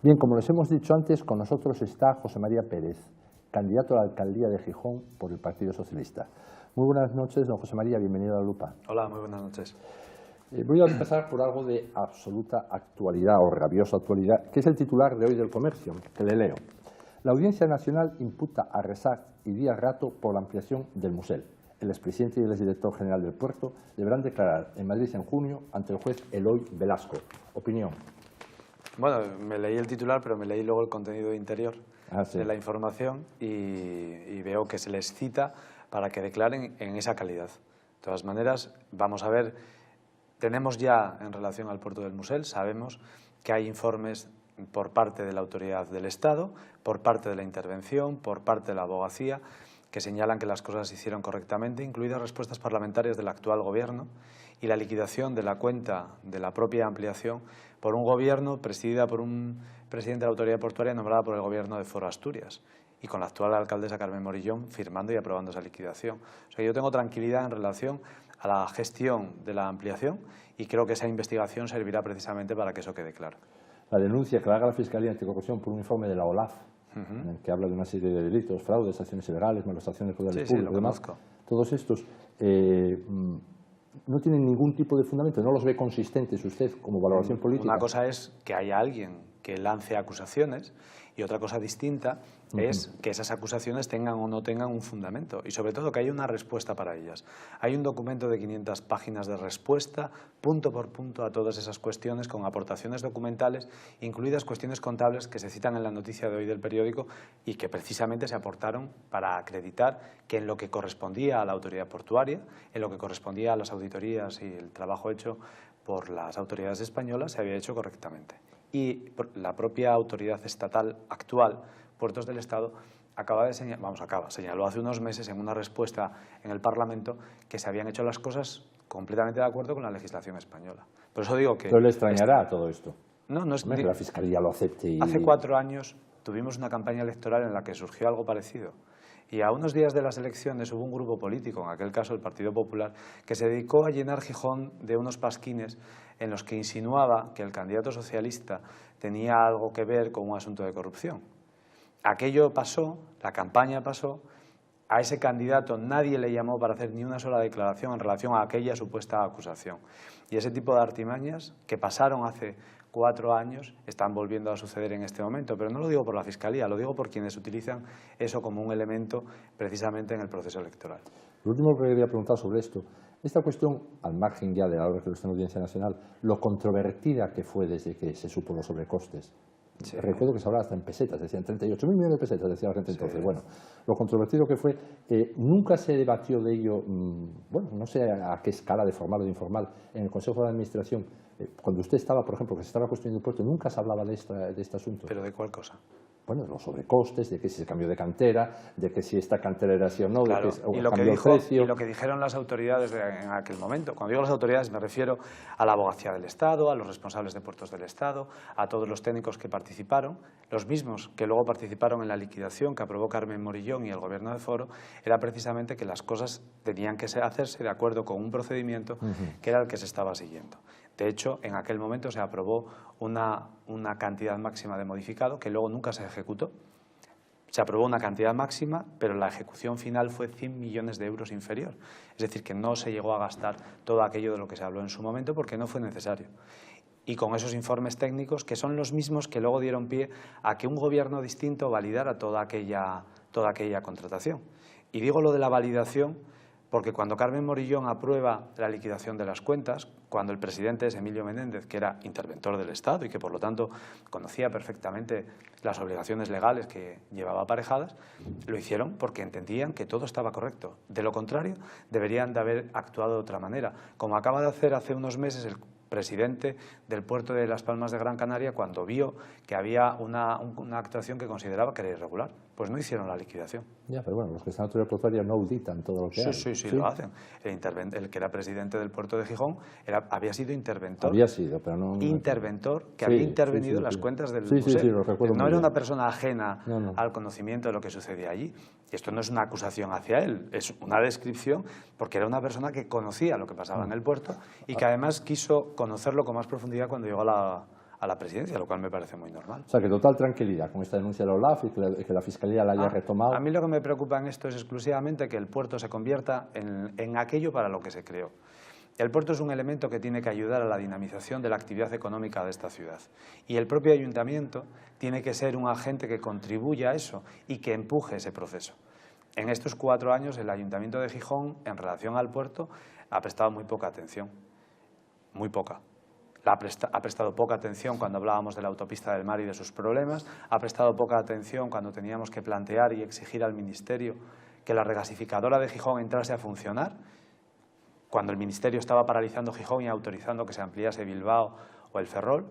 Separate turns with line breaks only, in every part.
Bien, como les hemos dicho antes, con nosotros está José María Pérez, candidato a la alcaldía de Gijón por el Partido Socialista. Muy buenas noches, don José María, bienvenido a La Lupa.
Hola, muy buenas noches.
Voy a empezar por algo de absoluta actualidad o rabiosa actualidad, que es el titular de hoy del Comercio, que le leo. La Audiencia Nacional imputa a Rexach y Díaz Rato por la ampliación del Musel. El expresidente y el exdirector general del puerto deberán declarar en Madrid en junio ante el juez Eloy Velasco. Opinión.
Bueno, me leí el titular, pero me leí luego el contenido interior
Sí.
de la información y veo que se les cita para que declaren en esa calidad. De todas maneras, vamos a ver, tenemos ya en relación al puerto del Musel, sabemos que hay informes por parte de la autoridad del Estado, por parte de la intervención, por parte de la abogacía, que señalan que las cosas se hicieron correctamente, incluidas respuestas parlamentarias del actual Gobierno y la liquidación de la cuenta de la propia ampliación por un Gobierno presidida por un presidente de la autoridad portuaria nombrada por el Gobierno de Foro Asturias y con la actual alcaldesa Carmen Morillón firmando y aprobando esa liquidación. O sea, yo tengo tranquilidad en relación a la gestión de la ampliación y creo que esa investigación servirá precisamente para que eso quede claro.
La denuncia que haga la Fiscalía Anticorrupción por un informe de la OLAF, en el que habla de una serie de delitos, fraudes, acciones ilegales, malversaciones de poderes públicos, demás, todos estos no tienen ningún tipo de fundamento, no los ve consistentes usted como valoración política.
Una cosa es que haya alguien que lance acusaciones y otra cosa distinta es que esas acusaciones tengan o no tengan un fundamento y sobre todo que haya una respuesta para ellas. Hay un documento de 500 páginas de respuesta, punto por punto, a todas esas cuestiones con aportaciones documentales, incluidas cuestiones contables que se citan en la noticia de hoy del periódico y que precisamente se aportaron para acreditar que en lo que correspondía a la autoridad portuaria, en lo que correspondía a las auditorías y el trabajo hecho por las autoridades españolas se había hecho correctamente. Y la propia autoridad estatal actual, Puertos del Estado, señaló hace unos meses en una respuesta en el Parlamento que se habían hecho las cosas completamente de acuerdo con la legislación española. Por eso digo que...
¿Pero le extrañará todo esto?
No es
que la Fiscalía lo acepte.
Hace 4 años tuvimos una campaña electoral en la que surgió algo parecido. Y a unos días de las elecciones hubo un grupo político, en aquel caso el Partido Popular, que se dedicó a llenar Gijón de unos pasquines en los que insinuaba que el candidato socialista tenía algo que ver con un asunto de corrupción. Aquello pasó, la campaña pasó, a ese candidato nadie le llamó para hacer ni una sola declaración en relación a aquella supuesta acusación. Y ese tipo de artimañas que pasaron hace 4 años están volviendo a suceder en este momento, pero no lo digo por la Fiscalía, lo digo por quienes utilizan eso como un elemento precisamente en el proceso electoral.
Lo último que quería preguntar sobre esto, esta cuestión, al margen ya de la hora que está en la Audiencia Nacional, lo controvertida que fue desde que se supo los sobrecostes. Sí. Recuerdo que se hablaba hasta en pesetas, decían 38.000 millones de pesetas, decía la gente entonces. Bueno, lo controvertido que fue, nunca se debatió de ello, bueno, no sé a qué escala, de formal o de informal, en el Consejo de Administración. Cuando usted estaba, por ejemplo, que se estaba construyendo el puerto, nunca se hablaba de este asunto.
¿Pero de cuál cosa?
Bueno, de los sobrecostes, de que si se cambió de cantera, de que si esta cantera era así o no,
claro,
de que cambió el precio.
Y lo que dijeron las autoridades en aquel momento. Cuando digo las autoridades me refiero a la abogacía del Estado, a los responsables de puertos del Estado, a todos los técnicos que participaron, los mismos que luego participaron en la liquidación que aprobó Carmen Morillón y el Gobierno de Foro, era precisamente que las cosas tenían que hacerse de acuerdo con un procedimiento que era el que se estaba siguiendo. De hecho, en aquel momento se aprobó una cantidad máxima de modificado que luego nunca se ejecutó. Se aprobó una cantidad máxima, pero la ejecución final fue 100 millones de euros inferior. Es decir, que no se llegó a gastar todo aquello de lo que se habló en su momento porque no fue necesario. Y con esos informes técnicos, que son los mismos que luego dieron pie a que un gobierno distinto validara toda aquella contratación. Y digo lo de la validación porque cuando Carmen Morillón aprueba la liquidación de las cuentas, cuando el presidente es Emilio Menéndez, que era interventor del Estado y que por lo tanto conocía perfectamente las obligaciones legales que llevaba aparejadas, lo hicieron porque entendían que todo estaba correcto. De lo contrario, deberían de haber actuado de otra manera, como acaba de hacer hace unos meses el presidente del puerto de Las Palmas de Gran Canaria cuando vio que había una actuación que consideraba que era irregular. Pues no hicieron la liquidación.
Ya, pero bueno, los que están en la autoridad portuaria no auditan todo lo que hay.
Sí, lo hacen. El que era presidente del puerto de Gijón había sido interventor.
Había sido, pero no...
Interventor, que había intervenido en las cuentas del museo.
Sí, lo recuerdo
no era
muy
una
bien.
persona ajena al conocimiento de lo que sucedía allí. Y esto no es una acusación hacia él, es una descripción porque era una persona que conocía lo que pasaba en el puerto y que además quiso conocerlo con más profundidad cuando llegó a a la presidencia, lo cual me parece muy normal.
O sea, que total tranquilidad con esta denuncia de la OLAF y que la Fiscalía la haya retomado.
A mí lo que me preocupa en esto es exclusivamente que el puerto se convierta en aquello para lo que se creó. El puerto es un elemento que tiene que ayudar a la dinamización de la actividad económica de esta ciudad. Y el propio ayuntamiento tiene que ser un agente que contribuya a eso y que empuje ese proceso. En estos 4 años, el Ayuntamiento de Gijón, en relación al puerto, ha prestado muy poca atención. Muy poca. Ha prestado poca atención cuando hablábamos de la autopista del Mar y de sus problemas. Ha prestado poca atención cuando teníamos que plantear y exigir al Ministerio que la regasificadora de Gijón entrase a funcionar, cuando el Ministerio estaba paralizando Gijón y autorizando que se ampliase Bilbao o el Ferrol.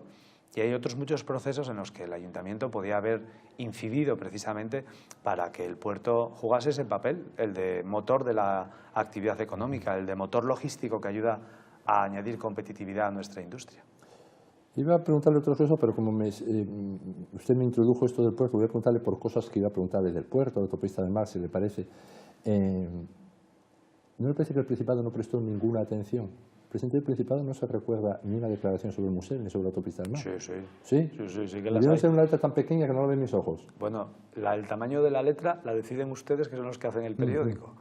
Y hay otros muchos procesos en los que el Ayuntamiento podía haber incidido precisamente para que el puerto jugase ese papel, el de motor de la actividad económica, el de motor logístico que ayuda a añadir competitividad a nuestra industria.
Iba a preguntarle otra cosa, pero como usted me introdujo esto del puerto, voy a preguntarle por cosas que iba a preguntarle del puerto, de la autopista del Mar, si le parece. ¿No le parece que el Principado no prestó ninguna atención? El presidente del Principado no se recuerda ni una declaración sobre el museo ni sobre la autopista del Mar.
Sí, sí.
¿Sí?
Sí que
las hay. Ser una letra tan pequeña que no lo ven mis ojos.
Bueno, el tamaño de la letra la deciden ustedes, que son los que hacen el periódico.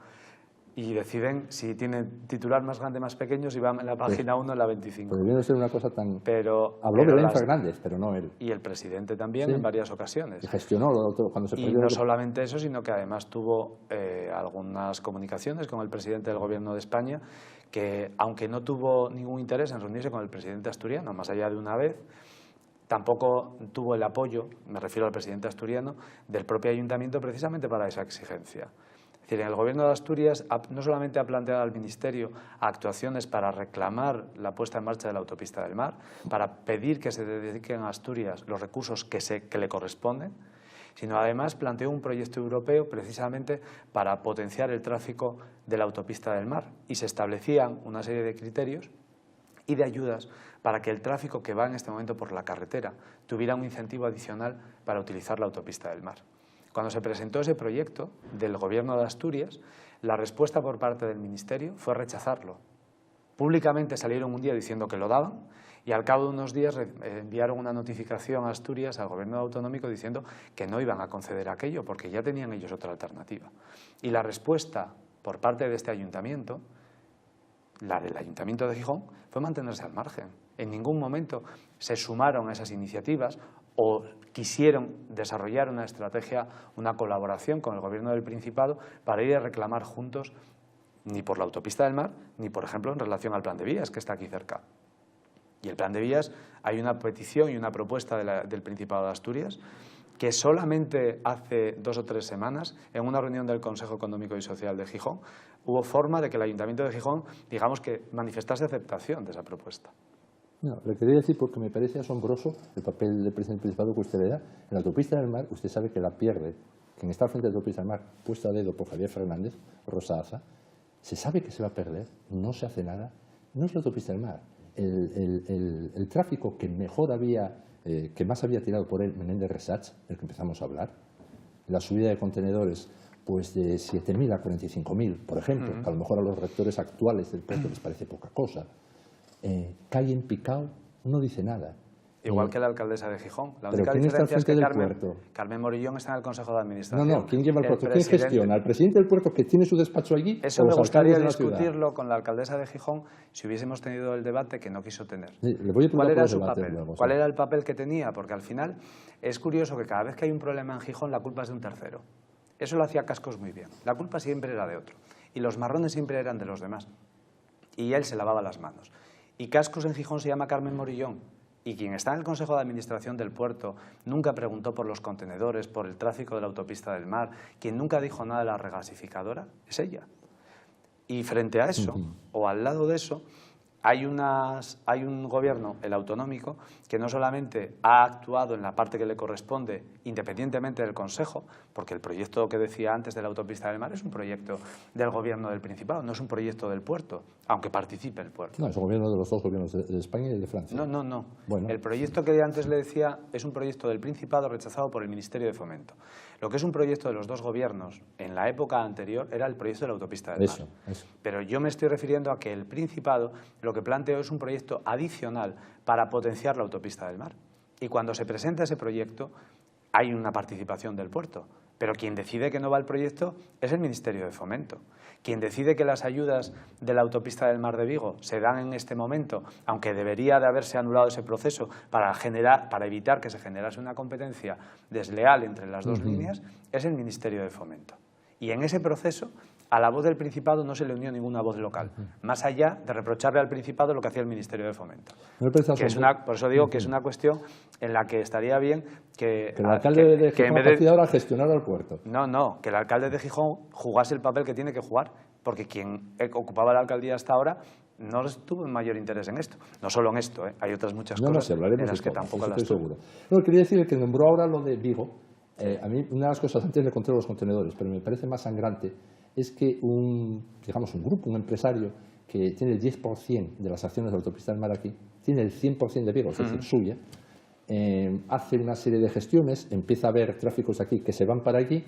Y deciden si tiene titular más grande, más pequeño, si va en la página 1 o en la 25.
Pero debió ser una cosa tan...
Pero
habló Belén Fernández, pero no él.
Y el presidente también, en varias ocasiones.
Y gestionó cuando se perdió.
Y no solamente eso, sino que además tuvo algunas comunicaciones con el presidente del Gobierno de España, que aunque no tuvo ningún interés en reunirse con el presidente asturiano, más allá de una vez, tampoco tuvo el apoyo, me refiero al presidente asturiano, del propio ayuntamiento precisamente para esa exigencia. Es decir, el Gobierno de Asturias no solamente ha planteado al Ministerio actuaciones para reclamar la puesta en marcha de la autopista del Mar, para pedir que se dediquen a Asturias los recursos que le corresponden, sino además planteó un proyecto europeo precisamente para potenciar el tráfico de la autopista del Mar, y se establecían una serie de criterios y de ayudas para que el tráfico que va en este momento por la carretera tuviera un incentivo adicional para utilizar la autopista del Mar. Cuando se presentó ese proyecto del Gobierno de Asturias, la respuesta por parte del Ministerio fue rechazarlo. Públicamente salieron un día diciendo que lo daban y al cabo de unos días enviaron una notificación a Asturias, al Gobierno autonómico, diciendo que no iban a conceder aquello porque ya tenían ellos otra alternativa. Y la respuesta por parte de este ayuntamiento, la del Ayuntamiento de Gijón, fue mantenerse al margen. En ningún momento se sumaron a esas iniciativas o quisieron desarrollar una estrategia, una colaboración con el Gobierno del Principado para ir a reclamar juntos ni por la autopista del Mar, ni, por ejemplo, en relación al Plan de Vías, que está aquí cerca. Y el Plan de Vías, hay una petición y una propuesta del Principado de Asturias que solamente hace 2 o 3 semanas, en una reunión del Consejo Económico y Social de Gijón, hubo forma de que el Ayuntamiento de Gijón, digamos que manifestase aceptación de esa propuesta.
No, le quería decir porque me parece asombroso el papel del presidente del Principado que usted le da. En la autopista del Mar, usted sabe que la pierde, quien está al frente de la autopista del Mar, puesta a dedo por Javier Fernández, Rosa Aza, se sabe que se va a perder, no se hace nada, no es la autopista del Mar. El tráfico que mejor había, que más había tirado por él Menéndez Resach, del que empezamos a hablar, la subida de contenedores pues de 7.000 a 45.000, por ejemplo, que a lo mejor a los rectores actuales del puerto les parece poca cosa. Cae en picado, no dice nada.
Igual que la alcaldesa de Gijón. La
¿Pero
única
quién está al
diferencia es
frente
que
del puerto?
Carmen Morillón está en el Consejo de Administración.
No, ¿quién lleva el puerto? ¿Quién gestiona? ¿El presidente del puerto que tiene su despacho allí?
Eso me gustaría discutirlo con la alcaldesa de Gijón si hubiésemos tenido el debate que no quiso tener.
Sí, le voy a
¿Cuál era su
debate
papel?
luego,
¿Cuál era el papel que tenía? Porque al final es curioso que cada vez que hay un problema en Gijón la culpa es de un tercero. Eso lo hacía Cascos muy bien. La culpa siempre era de otro. Y los marrones siempre eran de los demás. Y él se lavaba las manos. Y Cascos en Gijón se llama Carmen Morillón. Y quien está en el Consejo de Administración del puerto nunca preguntó por los contenedores, por el tráfico de la autopista del Mar. Quien nunca dijo nada de la regasificadora es ella. Y frente a eso, o al lado de eso, hay un gobierno, el autonómico, que no solamente ha actuado en la parte que le corresponde independientemente del Consejo, porque el proyecto que decía antes de la autopista del Mar es un proyecto del gobierno del Principado, no es un proyecto del puerto, aunque participe el puerto.
No, es un gobierno de los dos gobiernos, de España y de Francia.
No.
Bueno.
El proyecto que antes le decía es un proyecto del Principado rechazado por el Ministerio de Fomento. Lo que es un proyecto de los dos gobiernos en la época anterior era el proyecto de la autopista del Mar.
Eso.
Pero yo me estoy refiriendo a que el Principado lo que planteó es un proyecto adicional para potenciar la autopista del Mar. Y cuando se presenta ese proyecto, hay una participación del puerto. Pero quien decide que no va el proyecto es el Ministerio de Fomento. Quien decide que las ayudas de la autopista del Mar de Vigo se dan en este momento, aunque debería de haberse anulado ese proceso para evitar que se generase una competencia desleal entre las dos líneas, es el Ministerio de Fomento. Y en ese proceso, a la voz del Principado no se le unió ninguna voz local, más allá de reprocharle al Principado lo que hacía el Ministerio de Fomento. Por eso digo que es una cuestión en la que estaría bien que
el alcalde de Gijón, a partir de ahora, gestionara el puerto.
No, que el alcalde de Gijón jugase el papel que tiene que jugar, porque quien ocupaba la alcaldía hasta ahora no tuvo mayor interés en esto. No solo en esto, hay otras muchas cosas en las que tampoco las tuvo.
Seguro. No, quería decir que nombró ahora lo de Vigo. A mí, una de las cosas, antes le conté los contenedores, pero me parece más sangrante, es que un grupo, un empresario que tiene el 10% de las acciones de la autopista del Mar aquí, tiene el 100% de Vigo, es decir, suya, hace una serie de gestiones, empieza a haber tráficos aquí que se van para aquí,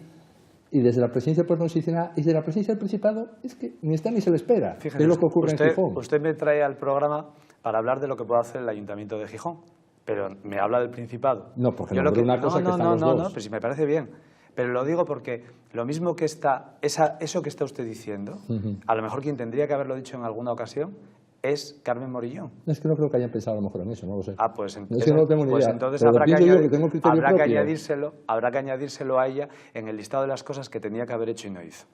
y desde la presidencia pues no se dice nada, y desde la presidencia del Principado es que ni está ni se le espera.
Fíjese,
¿qué es lo que ocurre en Gijón?
Usted me trae al programa para hablar de lo que puede hacer el Ayuntamiento de Gijón, pero me habla del Principado.
No, porque no es una cosa que están los dos.
No, pero si me parece bien. Pero lo digo porque lo mismo que eso que está usted diciendo, a lo mejor quien tendría que haberlo dicho en alguna ocasión es Carmen Morillón.
Es que no creo que hayan pensado a lo mejor en eso, no lo sé.
Pues
es que no tengo ni idea.
Entonces
habrá
que añadírselo a ella en el listado de las cosas que tenía que haber hecho y no hizo.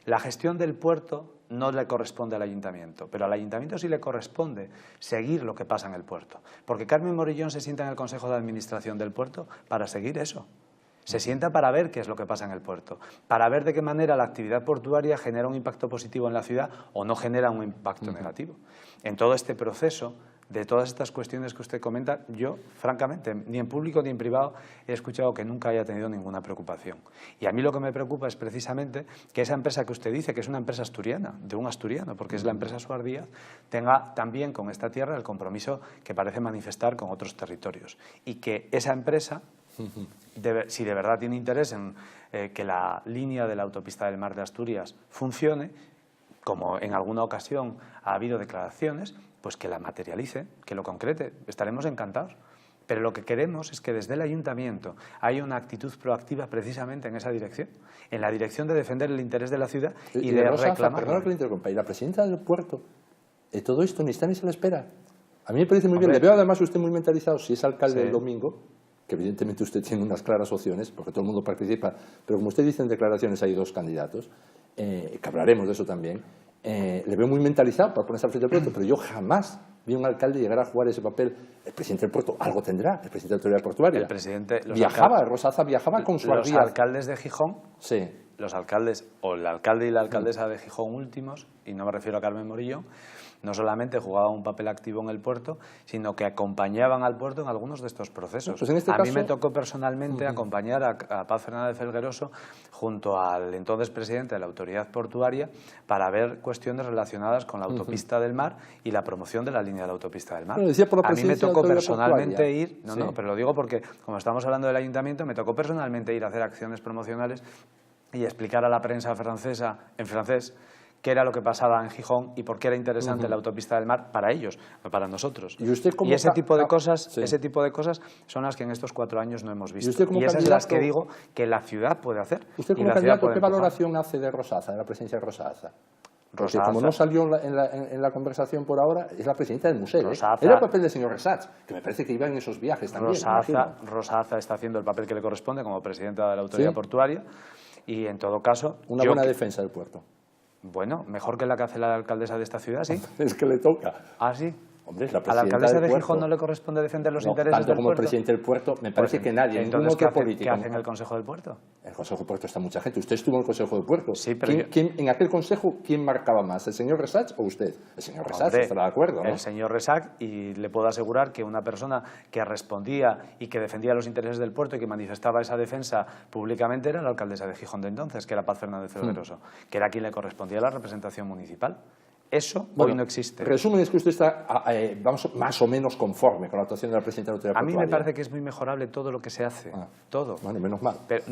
La gestión del puerto no le corresponde al Ayuntamiento, pero al Ayuntamiento sí le corresponde seguir lo que pasa en el puerto. Porque Carmen Morillón se sienta en el Consejo de Administración del puerto para seguir eso. Se sienta para ver qué es lo que pasa en el puerto, para ver de qué manera la actividad portuaria genera un impacto positivo en la ciudad o no genera un impacto negativo. En todo este proceso, de todas estas cuestiones que usted comenta, yo, francamente, ni en público ni en privado he escuchado que nunca haya tenido ninguna preocupación. Y a mí lo que me preocupa es precisamente que esa empresa que usted dice, que es una empresa asturiana, de un asturiano, porque es la empresa Suar Díaz, tenga también con esta tierra el compromiso que parece manifestar con otros territorios. Y que esa empresa, si de verdad tiene interés en que la línea de la autopista del Mar de Asturias funcione, como en alguna ocasión ha habido declaraciones, pues que la materialice, que lo concrete. Estaremos encantados. Pero lo que queremos es que desde el Ayuntamiento haya una actitud proactiva precisamente en esa dirección, en la dirección de defender el interés de la ciudad y de reclamar.
Perdona que le interrumpa, y la presidenta del puerto, todo esto ni está ni se le espera. A mí me parece muy bien. Le veo además usted muy mentalizado, si es alcalde el domingo, que evidentemente usted tiene unas claras opciones, porque todo el mundo participa, pero como usted dice en declaraciones hay dos candidatos, que hablaremos de eso también, le veo muy mentalizado para ponerse al frente del puerto, pero yo jamás vi a un alcalde llegar a jugar ese papel. El presidente del puerto algo tendrá, el presidente de la autoridad portuaria.
El presidente,
Rosaza viajaba con su
Los alcaldes de Gijón,
sí.
Los alcaldes, o el alcalde y la alcaldesa de Gijón últimos, y no me refiero a Carmen Morillón, no solamente jugaban un papel activo en el puerto, sino que acompañaban al puerto en algunos de estos procesos.
Pues en este caso,
mí me tocó personalmente acompañar a Paz Fernández Felgueroso junto al entonces presidente de la autoridad portuaria para ver cuestiones relacionadas con la autopista del Mar y la promoción de la línea de la autopista del Mar. A mí me tocó personalmente ir, pero lo digo porque como estamos hablando del Ayuntamiento, me tocó personalmente ir a hacer acciones promocionales y explicar a la prensa francesa, en francés, qué era lo que pasaba en Gijón y por qué era interesante la autopista del Mar para ellos, no para nosotros.
Y
ese tipo de cosas son las que en estos 4 años no hemos visto. Y esas son las que digo que la ciudad puede hacer.
¿Usted como candidato qué valoración hace de Rosaza, de la presidencia de Rosaza? Porque como no salió en la conversación por ahora, es la presidenta del museo. Era el papel del señor Resats, que me parece que iba en esos viajes también.
Rosaza está haciendo el papel que le corresponde como presidenta de la autoridad portuaria y en todo caso...
Una buena defensa del puerto.
Bueno, mejor que la que hace la alcaldesa de esta ciudad, sí.
Es que le toca.
¿Ah, sí?
Hombre, es la
¿A la alcaldesa de Gijón no le corresponde defender los intereses del puerto?
Tanto como presidente del puerto, me parece que nadie, ningún otro político.
¿Qué hace en el Consejo del Puerto?
En el Consejo del Puerto está mucha gente. Usted estuvo en el Consejo del Puerto.
Sí, pero
en aquel consejo, ¿quién marcaba más? ¿El señor Resats o usted? El señor Resats, estará de acuerdo, ¿no?
El señor Resats, y le puedo asegurar que una persona que respondía y que defendía los intereses del puerto y que manifestaba esa defensa públicamente era la alcaldesa de Gijón de entonces, que era Paz Fernández Felgueroso, que era quien le correspondía la representación municipal. Eso hoy no existe.
Resumen es que usted está más o menos conforme con la actuación de la presidenta de la autoridad portuaria.
A mí me parece que es muy mejorable todo lo que se hace. Todo.
Bueno, menos mal.
Pero,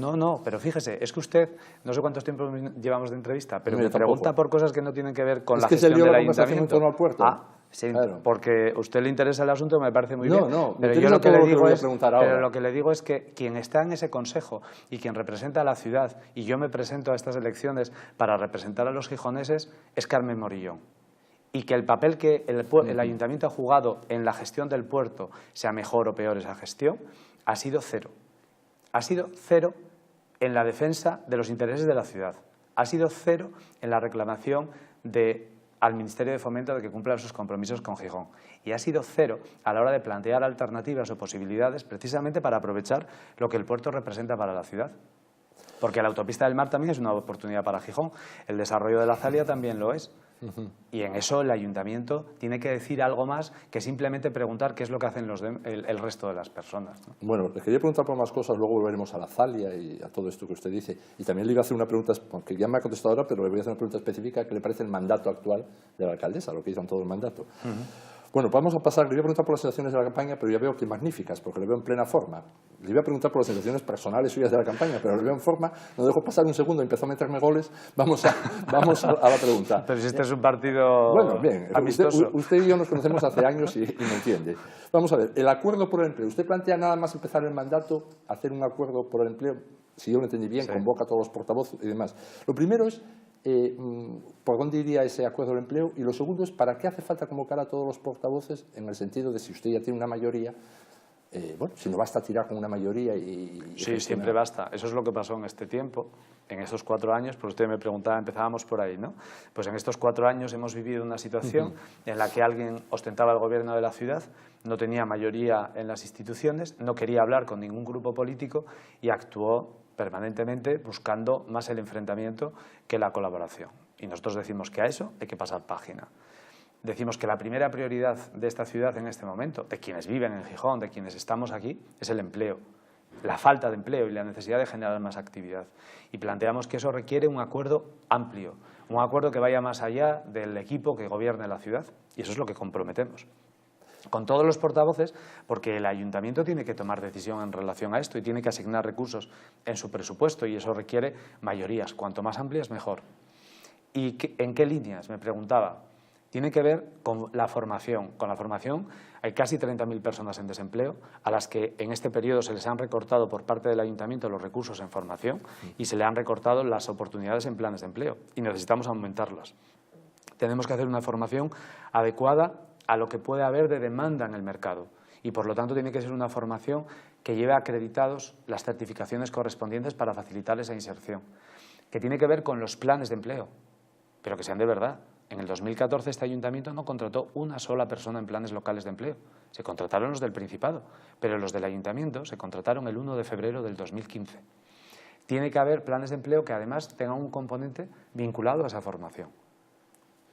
pero fíjese, es que usted, no sé cuántos tiempos llevamos de entrevista, pero me pregunta por cosas que no tienen que ver con la gestión del ayuntamiento.
En torno al puerto.
Sí,
Claro.
porque a usted le interesa el asunto, me parece muy bien.
No,
pero
me
yo
interesa
lo que
todo
le
lo que
digo
voy a
es,
preguntar
pero
ahora.
lo que le digo es que quien está en ese consejo y quien representa a la ciudad, y yo me presento a estas elecciones para representar a los gijoneses, es Carmen Morillón. Y que el papel que el ayuntamiento ha jugado en la gestión del puerto, sea mejor o peor esa gestión, ha sido cero. Ha sido cero en la defensa de los intereses de la ciudad. Ha sido cero en la reclamación al Ministerio de Fomento de que cumpla sus compromisos con Gijón. Y ha sido cero a la hora de plantear alternativas o posibilidades precisamente para aprovechar lo que el puerto representa para la ciudad. Porque la autopista del Mar también es una oportunidad para Gijón. El desarrollo de la Zalia también lo es. Y en eso el ayuntamiento tiene que decir algo más que simplemente preguntar qué es lo que hacen el resto de las personas, ¿no?
Bueno, le quería preguntar por más cosas, luego volveremos a la Zalia y a todo esto que usted dice. Y también le iba a hacer una pregunta, porque ya me ha contestado ahora, pero le voy a hacer una pregunta específica que le parece el mandato actual de la alcaldesa, lo que hizo en todo el mandato. Bueno, vamos a pasar, le voy a preguntar por las sensaciones de la campaña, pero ya veo que magníficas, porque le veo en plena forma. Le iba a preguntar por las sensaciones personales suyas de la campaña, pero le veo en forma, no dejo pasar un segundo, empezó a meterme goles, vamos a la pregunta.
Pero si este es un partido
Bueno, bien,
amistoso.
usted y yo nos conocemos hace años y me entiende. Vamos a ver, el acuerdo por el empleo. ¿Usted plantea nada más empezar el mandato, hacer un acuerdo por el empleo? Si yo lo entendí bien, sí. Convoca a todos los portavoces y demás. Lo primero es, ¿por dónde iría ese acuerdo del empleo? Y lo segundo es, ¿para qué hace falta convocar a todos los portavoces? En el sentido de si usted ya tiene una mayoría, bueno, si no basta tirar con una mayoría y
sí, siempre basta. Eso es lo que pasó en este tiempo, en estos 4 años, pues usted me preguntaba, empezábamos por ahí, ¿no? Pues en estos 4 años hemos vivido una situación en la que alguien ostentaba el gobierno de la ciudad, no tenía mayoría en las instituciones, no quería hablar con ningún grupo político y actuó permanentemente buscando más el enfrentamiento que la colaboración. Y nosotros decimos que a eso hay que pasar página. Decimos que la primera prioridad de esta ciudad en este momento, de quienes viven en Gijón, de quienes estamos aquí, es el empleo, la falta de empleo y la necesidad de generar más actividad. Y planteamos que eso requiere un acuerdo amplio, un acuerdo que vaya más allá del equipo que gobierne la ciudad, y eso es lo que comprometemos con todos los portavoces, porque el ayuntamiento tiene que tomar decisión en relación a esto y tiene que asignar recursos en su presupuesto y eso requiere mayorías, cuanto más amplias mejor. ¿Y en qué líneas? Me preguntaba. Tiene que ver con la formación. Con la formación hay casi 30.000 personas en desempleo a las que en este periodo se les han recortado por parte del ayuntamiento los recursos en formación y se le han recortado las oportunidades en planes de empleo y necesitamos aumentarlas. Tenemos que hacer una formación adecuada a lo que puede haber de demanda en el mercado y por lo tanto tiene que ser una formación que lleve acreditados las certificaciones correspondientes para facilitar esa inserción, que tiene que ver con los planes de empleo, pero que sean de verdad. En el 2014 este ayuntamiento no contrató una sola persona en planes locales de empleo. Se contrataron los del Principado, pero los del ayuntamiento se contrataron el 1 de febrero del 2015. Tiene que haber planes de empleo que además tengan un componente vinculado a esa formación.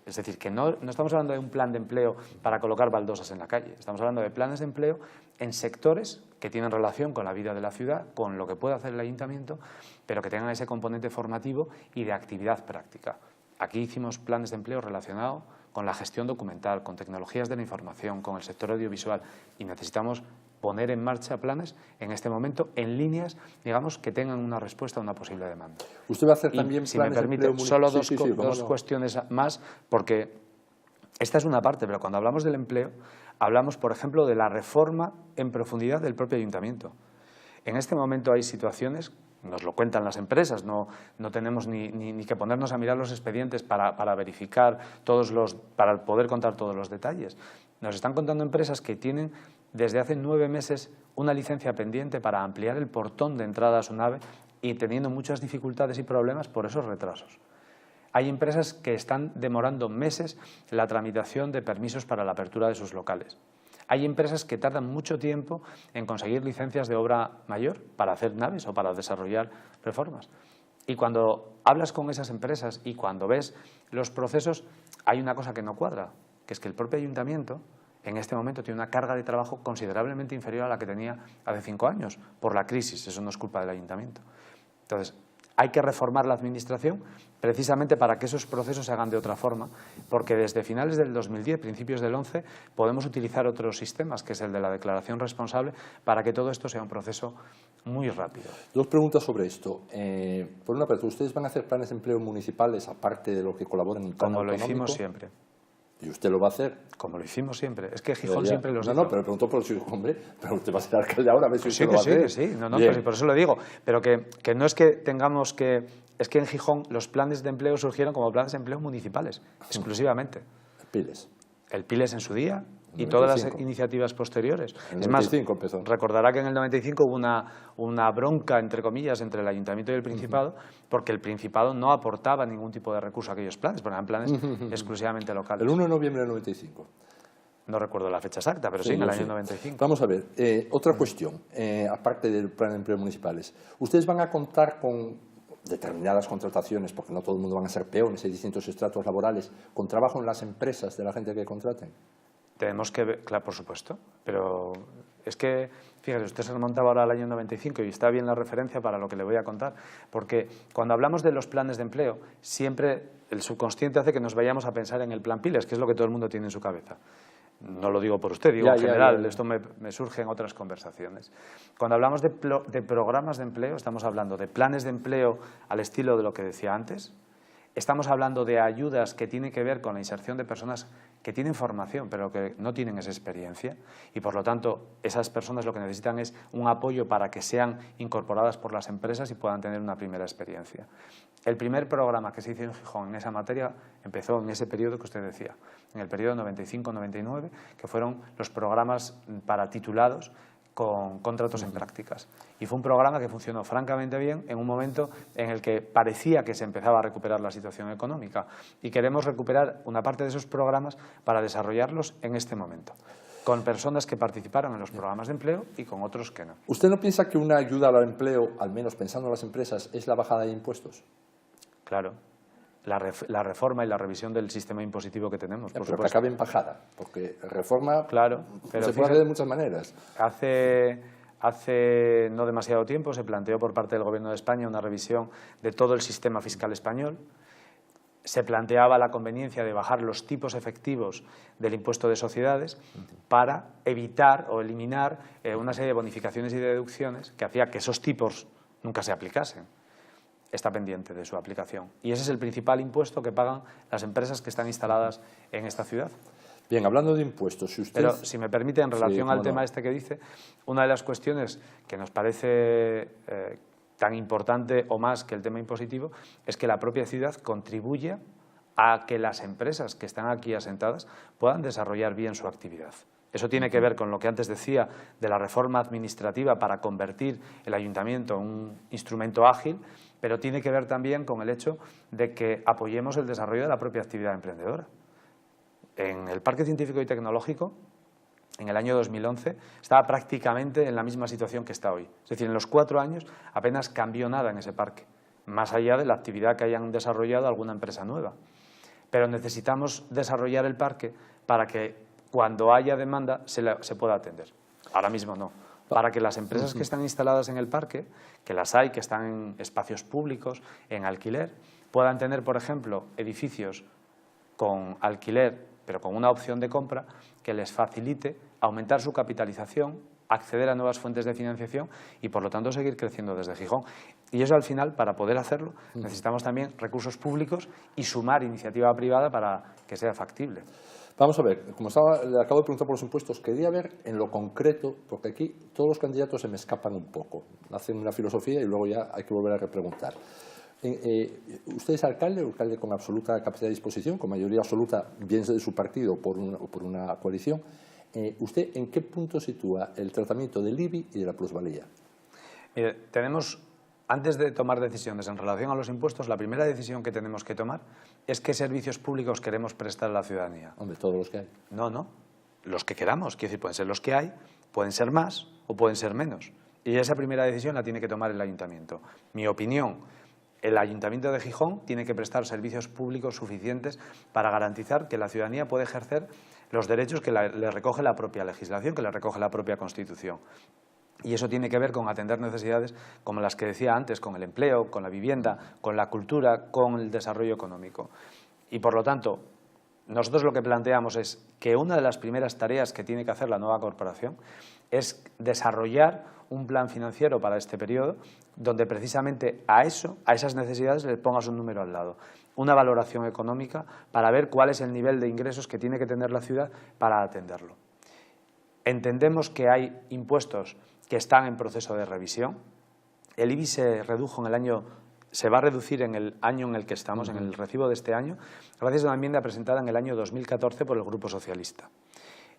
Es decir, que no estamos hablando de un plan de empleo para colocar baldosas en la calle. Estamos hablando de planes de empleo en sectores que tienen relación con la vida de la ciudad, con lo que puede hacer el ayuntamiento, pero que tengan ese componente formativo y de actividad práctica. Aquí hicimos planes de empleo relacionados con la gestión documental, con tecnologías de la información, con el sector audiovisual y necesitamos poner en marcha planes en este momento en líneas, digamos, que tengan una respuesta a una posible demanda.
Usted va a hacer también
si me permite, solo dos cuestiones más, porque esta es una parte, pero cuando hablamos del empleo, hablamos, por ejemplo, de la reforma en profundidad del propio ayuntamiento. En este momento hay situaciones, nos lo cuentan las empresas, no tenemos ni que ponernos a mirar los expedientes para verificar para poder contar todos los detalles. Nos están contando empresas que tienen desde hace 9 meses una licencia pendiente para ampliar el portón de entrada a su nave y teniendo muchas dificultades y problemas por esos retrasos. Hay empresas que están demorando meses la tramitación de permisos para la apertura de sus locales. Hay empresas que tardan mucho tiempo en conseguir licencias de obra mayor para hacer naves o para desarrollar reformas. Y cuando hablas con esas empresas y cuando ves los procesos, hay una cosa que no cuadra, que es que el propio ayuntamiento en este momento tiene una carga de trabajo considerablemente inferior a la que tenía hace 5 años, por la crisis, eso no es culpa del ayuntamiento. Entonces, hay que reformar la administración precisamente para que esos procesos se hagan de otra forma, porque desde finales del 2010, principios del 11, podemos utilizar otros sistemas, que es el de la declaración responsable, para que todo esto sea un proceso muy rápido.
2 preguntas sobre esto. Por una parte, ¿ustedes van a hacer planes de empleo municipales aparte de lo que colaboren en el plan
autonómico? Como lo hicimos siempre.
Y usted lo va a hacer.
Como lo hicimos siempre. Es que Gijón siempre los hizo.
No, pero preguntó por su hijo, hombre, pero usted va a ser alcalde ahora, a ver si usted lo va a hacer.
Sí. No, pero por eso lo digo. Pero que no es que tengamos que... Es que en Gijón los planes de empleo surgieron como planes de empleo municipales, exclusivamente.
Piles.
El Piles en su día y todas las iniciativas posteriores.
En el 95 empezó.
Recordará que en el 95 hubo una bronca, entre comillas, entre el Ayuntamiento y el Principado, porque el Principado no aportaba ningún tipo de recurso a aquellos planes, porque eran planes exclusivamente locales.
El 1 de noviembre del 95.
No recuerdo la fecha exacta, pero sí, en el año 95.
Vamos a ver, otra cuestión, aparte del plan de empleo municipales. ¿Ustedes van a contar con determinadas contrataciones, porque no todo el mundo van a ser peones, hay distintos estratos laborales, con trabajo en las empresas de la gente que contraten?
Tenemos que ver, claro, por supuesto, pero es que, fíjate, usted se remontaba ahora al año 95 y está bien la referencia para lo que le voy a contar, porque cuando hablamos de los planes de empleo, siempre el subconsciente hace que nos vayamos a pensar en el plan Piles, que es lo que todo el mundo tiene en su cabeza. No lo digo por usted, digo en general, esto me surge en otras conversaciones. Cuando hablamos de programas de empleo, estamos hablando de planes de empleo al estilo de lo que decía antes, estamos hablando de ayudas que tienen que ver con la inserción de personas que tienen formación pero que no tienen esa experiencia y por lo tanto esas personas lo que necesitan es un apoyo para que sean incorporadas por las empresas y puedan tener una primera experiencia. El primer programa que se hizo en Gijón en esa materia empezó en ese periodo que usted decía, en el periodo 95-99, que fueron los programas para titulados con contratos en prácticas. Y fue un programa que funcionó francamente bien en un momento en el que parecía que se empezaba a recuperar la situación económica y queremos recuperar una parte de esos programas para desarrollarlos en este momento, con personas que participaron en los programas de empleo y con otros que no.
¿Usted no piensa que una ayuda al empleo, al menos pensando en las empresas, es la bajada de impuestos?
Claro. La reforma y la revisión del sistema impositivo que tenemos, por
pero
supuesto.
Que acabe en bajada, porque reforma
claro, pero
se puede hacer de muchas maneras.
Hace no demasiado tiempo se planteó por parte del Gobierno de España una revisión de todo el sistema fiscal español. Se planteaba la conveniencia de bajar los tipos efectivos del impuesto de sociedades para evitar o eliminar una serie de bonificaciones y de deducciones que hacía que esos tipos nunca se aplicasen. Está pendiente de su aplicación. Y ese es el principal impuesto que pagan las empresas que están instaladas en esta ciudad.
Bien, hablando de impuestos, si usted...
Pero, si me permite, en relación al tema este que dice, una de las cuestiones que nos parece tan importante o más que el tema impositivo es que la propia ciudad contribuya a que las empresas que están aquí asentadas puedan desarrollar bien su actividad. Eso tiene que ver con lo que antes decía de la reforma administrativa para convertir el ayuntamiento en un instrumento ágil, pero tiene que ver también con el hecho de que apoyemos el desarrollo de la propia actividad emprendedora. En el Parque Científico y Tecnológico, en el año 2011, estaba prácticamente en la misma situación que está hoy. Es decir, en los 4 años apenas cambió nada en ese parque, más allá de la actividad que hayan desarrollado alguna empresa nueva. Pero necesitamos desarrollar el parque para que cuando haya demanda se pueda atender. Ahora mismo no. Para que las empresas que están instaladas en el parque, que las hay, que están en espacios públicos, en alquiler, puedan tener, por ejemplo, edificios con alquiler, pero con una opción de compra que les facilite aumentar su capitalización, acceder a nuevas fuentes de financiación y, por lo tanto, seguir creciendo desde Gijón. Y eso, al final, para poder hacerlo, necesitamos también recursos públicos y sumar iniciativa privada para que sea factible.
Vamos a ver, como le acabo de preguntar por los impuestos, quería ver en lo concreto, porque aquí todos los candidatos se me escapan un poco, hacen una filosofía y luego ya hay que volver a repreguntar. ¿Usted es alcalde o alcalde con absoluta capacidad de disposición, con mayoría absoluta, bien de su partido o por una coalición? ¿Usted en qué punto sitúa el tratamiento del IBI y de la plusvalía?
Mire, antes de tomar decisiones en relación a los impuestos, la primera decisión que tenemos que tomar es qué servicios públicos queremos prestar a la ciudadanía.
Hombre, todos los que hay.
No, los que queramos. Quiero decir, pueden ser los que hay, pueden ser más o pueden ser menos. Y esa primera decisión la tiene que tomar el ayuntamiento. Mi opinión, el Ayuntamiento de Gijón tiene que prestar servicios públicos suficientes para garantizar que la ciudadanía puede ejercer los derechos que le recoge la propia legislación, que le recoge la propia Constitución. Y eso tiene que ver con atender necesidades como las que decía antes, con el empleo, con la vivienda, con la cultura, con el desarrollo económico. Y por lo tanto, nosotros lo que planteamos es que una de las primeras tareas que tiene que hacer la nueva corporación es desarrollar un plan financiero para este periodo donde precisamente a esas necesidades le pongas un número al lado. una valoración económica para ver cuál es el nivel de ingresos que tiene que tener la ciudad para atenderlo. Entendemos que hay impuestos que están en proceso de revisión. El IBI se redujo se va a reducir en el año en el que estamos, en el recibo de este año, gracias a una enmienda presentada en el año 2014 por el Grupo Socialista.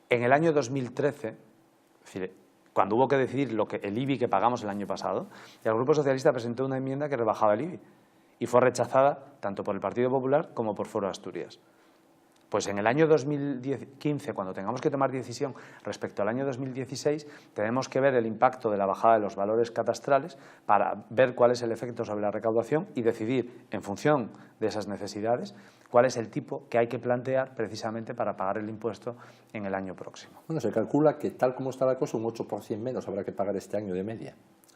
En el año 2013, es decir, cuando hubo que decidir el IBI que pagamos el año pasado, el Grupo Socialista presentó una enmienda que rebajaba el IBI y fue rechazada tanto por el Partido Popular como por Foro Asturias. Pues en el año 2015, cuando tengamos que tomar decisión respecto al año 2016, tenemos que ver el impacto de la bajada de los valores catastrales para ver cuál es el efecto sobre la recaudación y decidir, en función de esas necesidades, cuál es el tipo que hay que plantear precisamente para pagar el impuesto en el año próximo.
Bueno, se calcula que tal como está la cosa, un 8% menos habrá que pagar este año de media.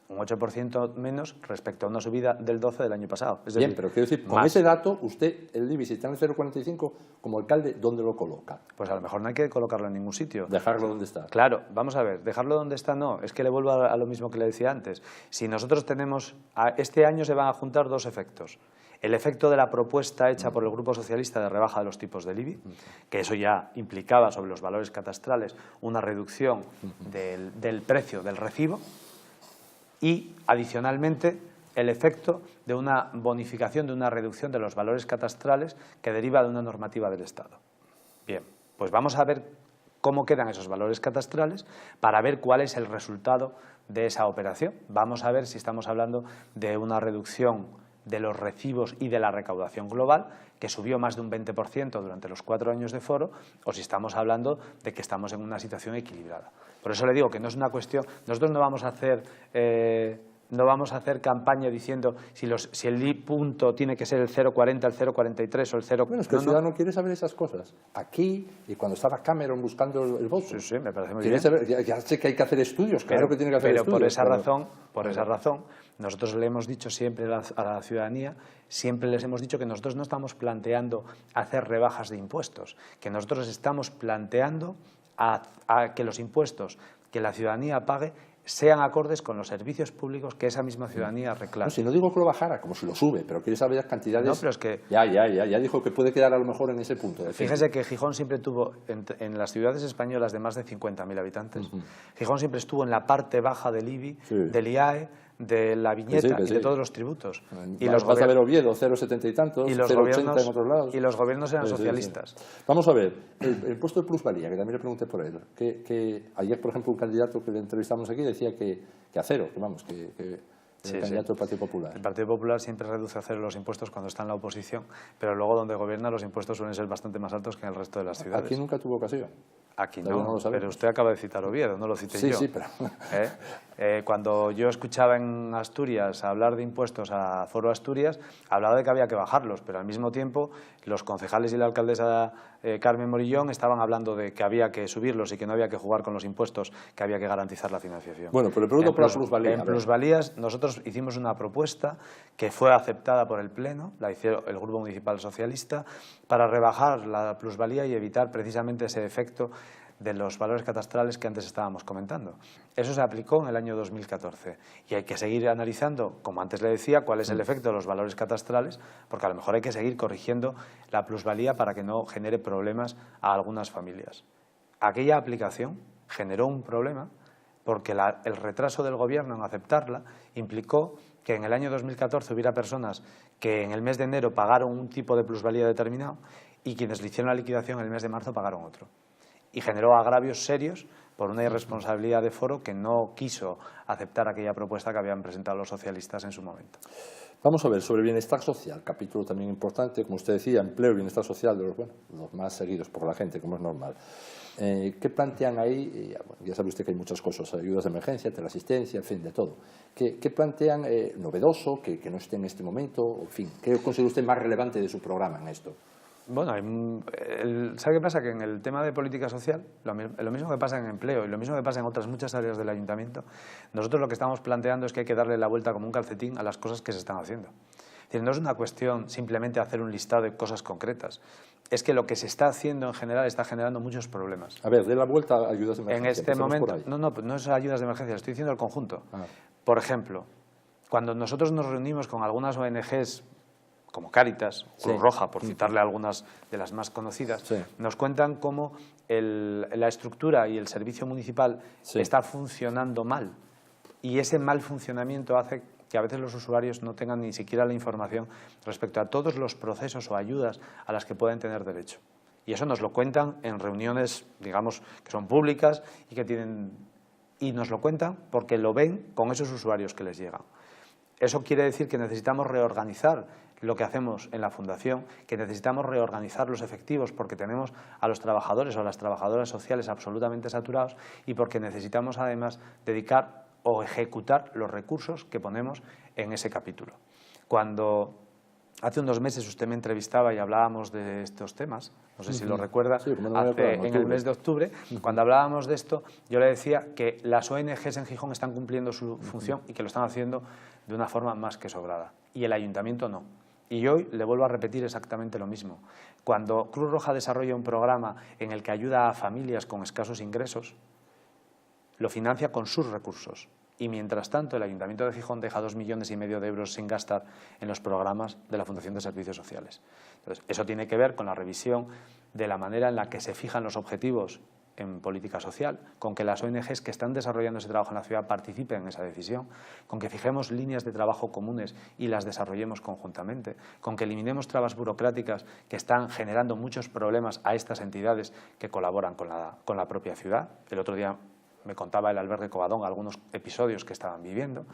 Un 8% menos respecto a una subida del 12% del año pasado. Es
Bien,
decir,
pero quiero decir, con ese dato, usted, el IBI, si está en el 0,45, como alcalde, ¿dónde lo coloca?
Pues a lo mejor no hay que colocarlo en ningún sitio.
Dejarlo donde está.
Claro, vamos a ver, dejarlo donde está no, es que le vuelvo a lo mismo que le decía antes. Si nosotros este año se van a juntar dos efectos. El efecto de la propuesta hecha por el Grupo Socialista de rebaja de los tipos del IBI, que eso ya implicaba sobre los valores catastrales una reducción del precio del recibo, y adicionalmente el efecto de una bonificación, de una reducción de los valores catastrales que deriva de una normativa del Estado. Bien, pues vamos a ver cómo quedan esos valores catastrales para ver cuál es el resultado de esa operación. Vamos a ver si estamos hablando de una reducción de los recibos y de la recaudación global, que subió más de un 20% durante los 4 años de foro, o si estamos hablando de que estamos en una situación equilibrada. Por eso le digo que no es una cuestión, nosotros no vamos a hacer campaña diciendo si el punto tiene que ser el 0,40, el 0,43 o el 0,...
Bueno, es que el ciudadano quiere saber esas cosas. Aquí, y cuando estaba Cameron buscando el voto.
Sí, sí, me parece muy
bien.
bien.
Saber, ya sé que hay que hacer estudios, claro que tiene que hacer
pero
estudios.
Por esa razón, nosotros le hemos dicho siempre a la ciudadanía, siempre les hemos dicho que nosotros no estamos planteando hacer rebajas de impuestos, que nosotros estamos planteando a que los impuestos que la ciudadanía pague sean acordes con los servicios públicos que esa misma ciudadanía reclama.
No, si no digo que lo bajara, como si lo sube, pero quiere saber las cantidades.
No, pero es que...
Ya dijo que puede quedar a lo mejor en ese punto.
Fíjese que Gijón siempre tuvo, en las ciudades españolas de más de 50.000 habitantes, Gijón siempre estuvo en la parte baja del IBI, del IAE, de la viñeta y de todos los tributos.
Y los vas a ver Oviedo, 0,70 y tantos, 0,80 en otros lados.
Y los gobiernos eran socialistas.
Vamos a ver, el puesto de plusvalía, que también le pregunté por él. Que ayer, por ejemplo, un candidato que le entrevistamos aquí decía que a cero, el candidato del Partido Popular.
El Partido Popular siempre reduce a cero los impuestos cuando está en la oposición, pero luego donde gobierna los impuestos suelen ser bastante más altos que en el resto de las ciudades.
Aquí nunca tuvo ocasión.
Aquí no, pero usted acaba de citar Oviedo, no lo cité yo.
Sí, pero...
Cuando yo escuchaba en Asturias hablar de impuestos a Foro Asturias, hablaba de que había que bajarlos, pero al mismo tiempo los concejales y la alcaldesa Carmen Morillón estaban hablando de que había que subirlos y que no había que jugar con los impuestos, que había que garantizar la financiación.
Bueno, pero le pregunto por la plusvalía.
En plusvalías nosotros hicimos una propuesta que fue aceptada por el Pleno, la hizo el Grupo Municipal Socialista, para rebajar la plusvalía y evitar precisamente ese efecto de los valores catastrales que antes estábamos comentando. Eso se aplicó en el año 2014 y hay que seguir analizando, como antes le decía, cuál es el efecto de los valores catastrales, porque a lo mejor hay que seguir corrigiendo la plusvalía para que no genere problemas a algunas familias. Aquella aplicación generó un problema porque el retraso del Gobierno en aceptarla implicó que en el año 2014 hubiera personas que en el mes de enero pagaron un tipo de plusvalía determinado y quienes le hicieron la liquidación en el mes de marzo pagaron otro. Y generó agravios serios por una irresponsabilidad de Foro que no quiso aceptar aquella propuesta que habían presentado los socialistas en su momento.
Vamos a ver, sobre bienestar social, capítulo también importante, como usted decía, empleo y bienestar social, de los más seguidos por la gente, como es normal. ¿Qué plantean ahí? Ya sabe usted que hay muchas cosas, ayudas de emergencia, teleasistencia, en fin, de todo. ¿Qué plantean novedoso, que no esté en este momento? En fin, ¿qué considera usted más relevante de su programa en esto?
Bueno, ¿sabe qué pasa? Que en el tema de política social, lo mismo que pasa en empleo y lo mismo que pasa en otras muchas áreas del ayuntamiento, nosotros lo que estamos planteando es que hay que darle la vuelta como un calcetín a las cosas que se están haciendo. Es decir, no es una cuestión simplemente hacer un listado de cosas concretas, es que lo que se está haciendo en general está generando muchos problemas.
A ver, dé la vuelta a ayudas de emergencia.
En este momento, no es ayudas de emergencia, estoy diciendo el conjunto. Por ejemplo, cuando nosotros nos reunimos con algunas ONGs como Cáritas, Cruz
Sí.
Roja, por citarle algunas de las más conocidas,
Sí.
nos cuentan cómo la estructura y el servicio municipal
Sí.
está funcionando mal. Y ese mal funcionamiento hace que a veces los usuarios no tengan ni siquiera la información respecto a todos los procesos o ayudas a las que pueden tener derecho. Y eso nos lo cuentan en reuniones, digamos, que son públicas y nos lo cuentan porque lo ven con esos usuarios que les llegan. Eso quiere decir que necesitamos reorganizar lo que hacemos en la Fundación, que necesitamos reorganizar los efectivos porque tenemos a los trabajadores o a las trabajadoras sociales absolutamente saturados y porque necesitamos además dedicar o ejecutar los recursos que ponemos en ese capítulo. Cuando hace unos meses usted me entrevistaba y hablábamos de estos temas, no sé si lo recuerda,
Sí, como no me acuerdo,
en el mes de octubre, cuando hablábamos de esto, yo le decía que las ONGs en Gijón están cumpliendo su función y que lo están haciendo de una forma más que sobrada, y el ayuntamiento no. Y hoy le vuelvo a repetir exactamente lo mismo. Cuando Cruz Roja desarrolla un programa en el que ayuda a familias con escasos ingresos, lo financia con sus recursos. Y mientras tanto, el Ayuntamiento de Gijón deja 2,5 millones de euros sin gastar en los programas de la Fundación de Servicios Sociales. Entonces, eso tiene que ver con la revisión de la manera en la que se fijan los objetivos en política social, con que las ONGs que están desarrollando ese trabajo en la ciudad participen en esa decisión, con que fijemos líneas de trabajo comunes y las desarrollemos conjuntamente, con que eliminemos trabas burocráticas que están generando muchos problemas a estas entidades que colaboran con la propia ciudad. El otro día me contaba el albergue Covadonga algunos episodios que estaban viviendo,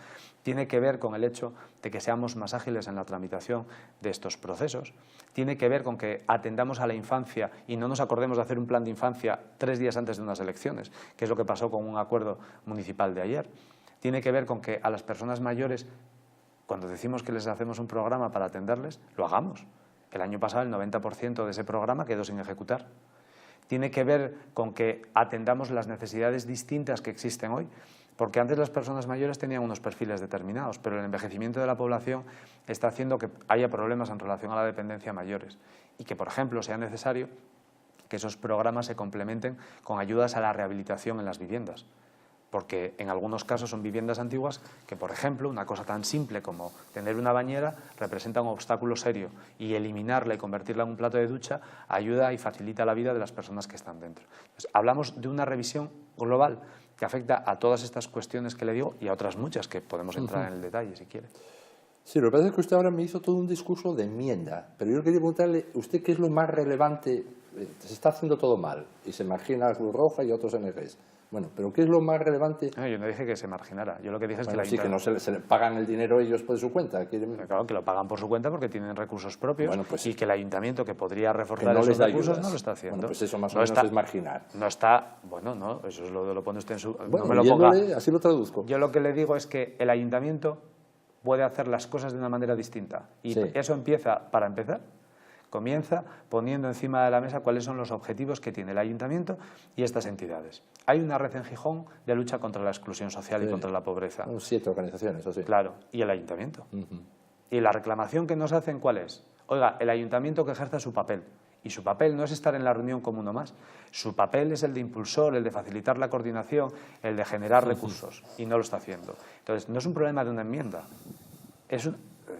tiene que ver con el hecho de que seamos más ágiles en la tramitación de estos procesos, tiene que ver con que atendamos a la infancia y no nos acordemos de hacer un plan de infancia 3 días antes de unas elecciones, que es lo que pasó con un acuerdo municipal de ayer, tiene que ver con que a las personas mayores, cuando decimos que les hacemos un programa para atenderles, lo hagamos. El año pasado el 90% de ese programa quedó sin ejecutar. Tiene que ver con que atendamos las necesidades distintas que existen hoy, porque antes las personas mayores tenían unos perfiles determinados, pero el envejecimiento de la población está haciendo que haya problemas en relación a la dependencia mayores y que, por ejemplo, sea necesario que esos programas se complementen con ayudas a la rehabilitación en las viviendas, porque en algunos casos son viviendas antiguas que, por ejemplo, una cosa tan simple como tener una bañera representa un obstáculo serio y eliminarla y convertirla en un plato de ducha ayuda y facilita la vida de las personas que están dentro. Entonces, hablamos de una revisión global que afecta a todas estas cuestiones que le digo y a otras muchas que podemos entrar en el detalle si quiere.
Sí, lo que pasa es que usted ahora me hizo todo un discurso de enmienda, pero yo quería preguntarle, ¿usted qué es lo más relevante? Se está haciendo todo mal y se margina a Cruz Roja y a otros ONGs. Bueno, pero ¿qué es lo más relevante?
No, yo no dije que se marginara, yo lo que dije es que
Bueno, sí, que no se le pagan el dinero ellos por su cuenta.
Claro, que lo pagan por su cuenta porque tienen recursos propios,
bueno, pues,
y que el ayuntamiento que podría reforzar
que no
esos
les da
recursos
ayudas.
no lo está haciendo.
Bueno, pues eso más o menos es marginar.
No está, bueno, no, eso es lo pone usted en su...
Bueno,
no me lo ponga.
Así lo traduzco.
Yo lo que le digo es que el ayuntamiento puede hacer las cosas de una manera distinta y
Sí.
eso comienza poniendo encima de la mesa cuáles son los objetivos que tiene el ayuntamiento y estas entidades. Hay una red en Gijón de lucha contra la exclusión social y contra la pobreza.
7 organizaciones, así.
Claro, y el ayuntamiento. Y la reclamación que nos hacen, ¿cuál es? Oiga, el ayuntamiento que ejerza su papel. Y su papel no es estar en la reunión como uno más. Su papel es el de impulsor, el de facilitar la coordinación, el de generar recursos. Y no lo está haciendo. Entonces, no es un problema de una enmienda.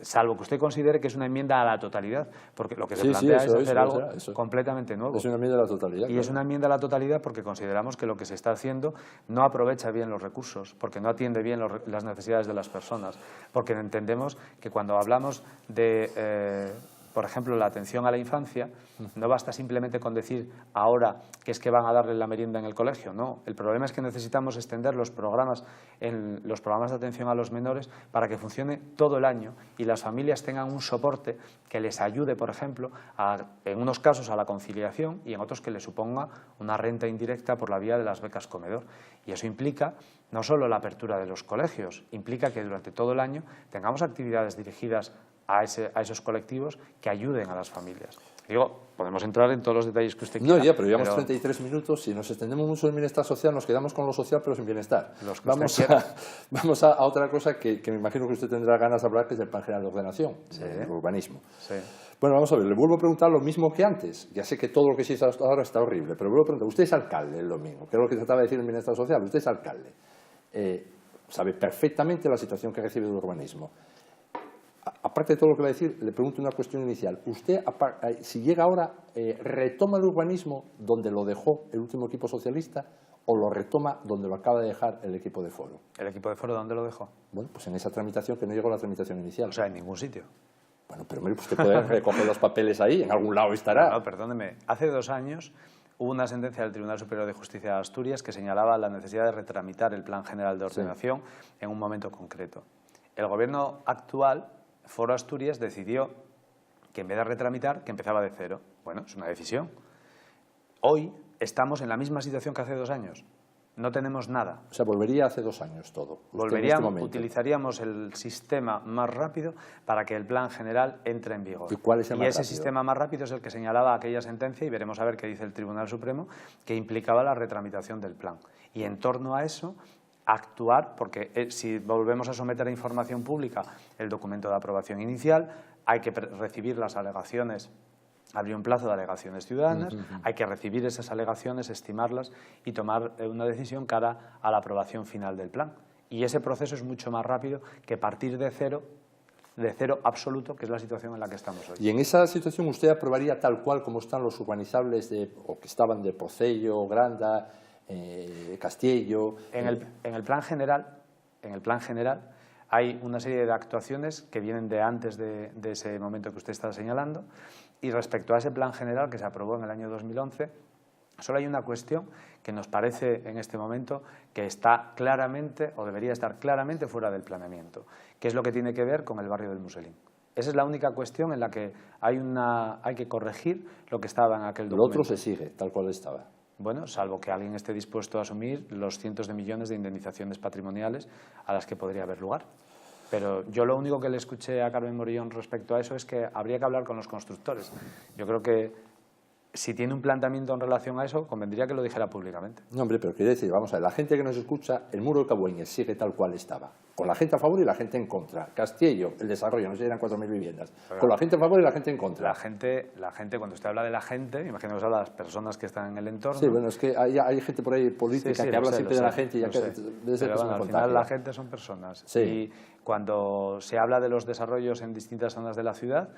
Salvo que usted considere que es una enmienda a la totalidad, porque lo que se plantea es hacer algo completamente nuevo.
Es una enmienda a la totalidad.
Y es una enmienda a la totalidad porque consideramos que lo que se está haciendo no aprovecha bien los recursos, porque no atiende bien las necesidades de las personas, porque entendemos que cuando hablamos de, por ejemplo, la atención a la infancia, no basta simplemente con decir ahora que es que van a darle la merienda en el colegio, no. El problema es que necesitamos extender los programas de atención a los menores para que funcione todo el año y las familias tengan un soporte que les ayude, por ejemplo, en unos casos a la conciliación y en otros que les suponga una renta indirecta por la vía de las becas comedor. Y eso implica no solo la apertura de los colegios, implica que durante todo el año tengamos actividades dirigidas a esos colectivos que ayuden a las familias. Digo, podemos entrar en todos los detalles que usted quiera.
No, ya, pero llevamos 33 minutos. Si nos extendemos mucho en bienestar social, nos quedamos con lo social, pero sin bienestar. Vamos a otra cosa que me imagino que usted tendrá ganas de hablar, que es el Plan General de Ordenación, el urbanismo.
Sí.
Bueno, vamos a ver, le vuelvo a preguntar lo mismo que antes. Ya sé que todo lo que se hizo hasta ahora está horrible, pero vuelvo a preguntar, usted es alcalde, es lo mismo, que es lo que trataba de decir en bienestar social, usted es alcalde. Sabe perfectamente la situación que recibe el urbanismo. aparte de todo lo que va a decir, le pregunto una cuestión inicial. Usted, si llega ahora, ¿retoma el urbanismo donde lo dejó el último equipo socialista o lo retoma donde lo acaba de dejar el equipo de Foro?
¿El equipo de Foro dónde lo dejó?
Bueno, pues en esa tramitación que no llegó a la tramitación inicial.
O sea, en ningún sitio.
Bueno, pero hombre, usted puede recoger los papeles ahí, en algún lado estará.
No, perdóneme. Hace 2 años hubo una sentencia del Tribunal Superior de Justicia de Asturias que señalaba la necesidad de retramitar el Plan General de Ordenación en un momento concreto. El gobierno actual, Foro Asturias, decidió que en vez de retramitar, que empezaba de cero. Bueno, es una decisión. Hoy estamos en la misma situación que hace 2 años. No tenemos nada.
O sea, volvería hace 2 años todo.
Utilizaríamos el sistema más rápido para que el plan general entre en vigor.
¿Y cuál es el más
ese
rápido?
sistema más rápido es el que señalaba aquella sentencia, y veremos a ver qué dice el Tribunal Supremo, que implicaba la retramitación del plan. Y en torno a eso, actuar, porque si volvemos a someter a información pública el documento de aprobación inicial, hay que recibir las alegaciones. Habría un plazo de alegaciones ciudadanas, hay que recibir esas alegaciones, estimarlas y tomar una decisión cara a la aprobación final del plan. Y ese proceso es mucho más rápido que partir de cero absoluto, que es la situación en la que estamos hoy.
Y en esa situación usted aprobaría tal cual como están los urbanizables o que estaban de Pocello, Granda, Castiello.
En el plan general hay una serie de actuaciones que vienen de antes de ese momento que usted está señalando, y respecto a ese plan general que se aprobó en el año 2011, solo hay una cuestión que nos parece en este momento que está claramente, o debería estar claramente, fuera del planeamiento, que es lo que tiene que ver con el barrio del Muselín. Esa es la única cuestión en la que hay que corregir lo que estaba en aquel documento.
Lo otro se sigue, tal cual estaba.
Bueno, salvo que alguien esté dispuesto a asumir los cientos de millones de indemnizaciones patrimoniales a las que podría haber lugar. Pero yo lo único que le escuché a Carmen Morillón respecto a eso es que habría que hablar con los constructores. Yo creo que si tiene un planteamiento en relación a eso, convendría que lo dijera públicamente.
No, hombre, pero quiere decir, vamos a ver, la gente que nos escucha, el muro de Cabueñes sigue tal cual estaba, con la gente a favor y la gente en contra. Castiello, el desarrollo, no sé si eran 4.000 viviendas,
pero
con la gente a favor y la gente en contra.
La gente, cuando usted habla de la gente, imagino que se habla de las personas que están en el entorno.
Sí, bueno, es que hay gente por ahí política que habla siempre de la gente y ya que debe ser
pero bueno, al final la gente son personas.
Sí.
Y cuando se habla de los desarrollos en distintas zonas de la ciudad,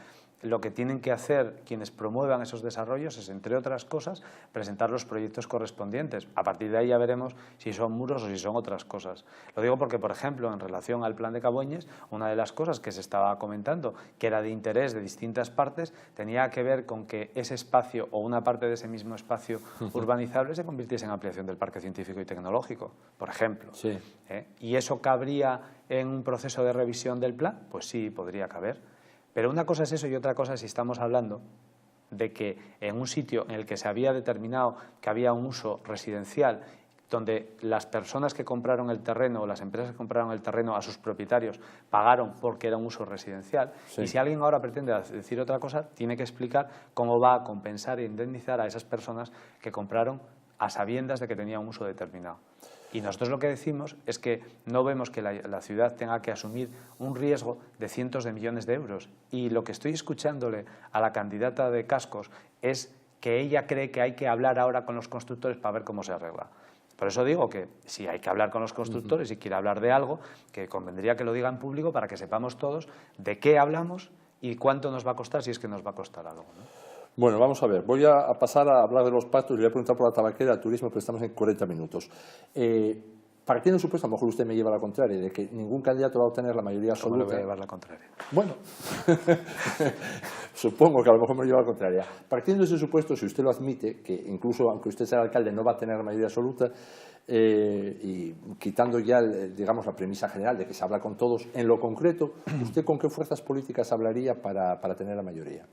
lo que tienen que hacer quienes promuevan esos desarrollos es, entre otras cosas, presentar los proyectos correspondientes. A partir de ahí ya veremos si son muros o si son otras cosas. Lo digo porque, por ejemplo, en relación al plan de Cabueñes, una de las cosas que se estaba comentando, que era de interés de distintas partes, tenía que ver con que ese espacio o una parte de ese mismo espacio urbanizable se convirtiese en ampliación del parque científico y tecnológico, por ejemplo.
Sí.
¿Y eso cabría en un proceso de revisión del plan? Pues sí, podría caber. Pero una cosa es eso y otra cosa es si estamos hablando de que en un sitio en el que se había determinado que había un uso residencial, donde las personas que compraron el terreno o las empresas que compraron el terreno a sus propietarios pagaron porque era un uso residencial, sí. Y si alguien ahora pretende decir otra cosa, tiene que explicar cómo va a compensar e indemnizar a esas personas que compraron a sabiendas de que tenía un uso determinado. Y nosotros lo que decimos es que no vemos que la ciudad tenga que asumir un riesgo de cientos de millones de euros. Y lo que estoy escuchándole a la candidata de Cascos es que ella cree que hay que hablar ahora con los constructores para ver cómo se arregla. Por eso digo que si hay que hablar con los constructores y quiere hablar de algo, que convendría que lo diga en público para que sepamos todos de qué hablamos y cuánto nos va a costar, si es que nos va a costar algo, ¿no?
Bueno, vamos a ver, voy a pasar a hablar de los pactos y le voy a preguntar por la tabaquera, el turismo, pero estamos en 40 minutos. Partiendo del supuesto, a lo mejor usted me lleva a la contraria, de que ningún candidato va a obtener la mayoría absoluta.
¿Cómo le voy a llevar la contraria?
Bueno, supongo que a lo mejor me lleva a la contraria. Partiendo de ese supuesto, si usted lo admite, que incluso aunque usted sea alcalde no va a tener la mayoría absoluta, y quitando ya, digamos, la premisa general de que se habla con todos, en lo concreto, ¿usted con qué fuerzas políticas hablaría para tener la mayoría?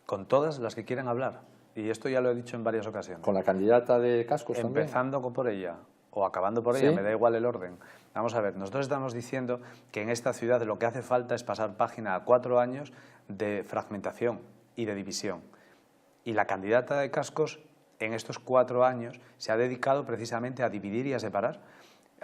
Con todas las que quieran hablar. Y esto ya lo he dicho en varias ocasiones.
¿Con la candidata de Cascos también?
Empezando por ella o acabando por ella,
¿Sí?
me da igual el orden. Vamos a ver, nosotros estamos diciendo que en esta ciudad lo que hace falta es pasar página a 4 años de fragmentación y de división. Y la candidata de Cascos en estos 4 años se ha dedicado precisamente a dividir y a separar.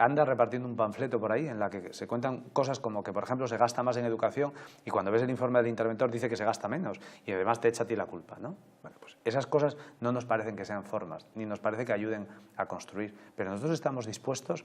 Anda repartiendo un panfleto por ahí en la que se cuentan cosas como que, por ejemplo, se gasta más en educación y cuando ves el informe del interventor dice que se gasta menos y además te echa a ti la culpa, ¿no? Bueno, pues esas cosas no nos parecen que sean formas, ni nos parece que ayuden a construir. Pero nosotros estamos dispuestos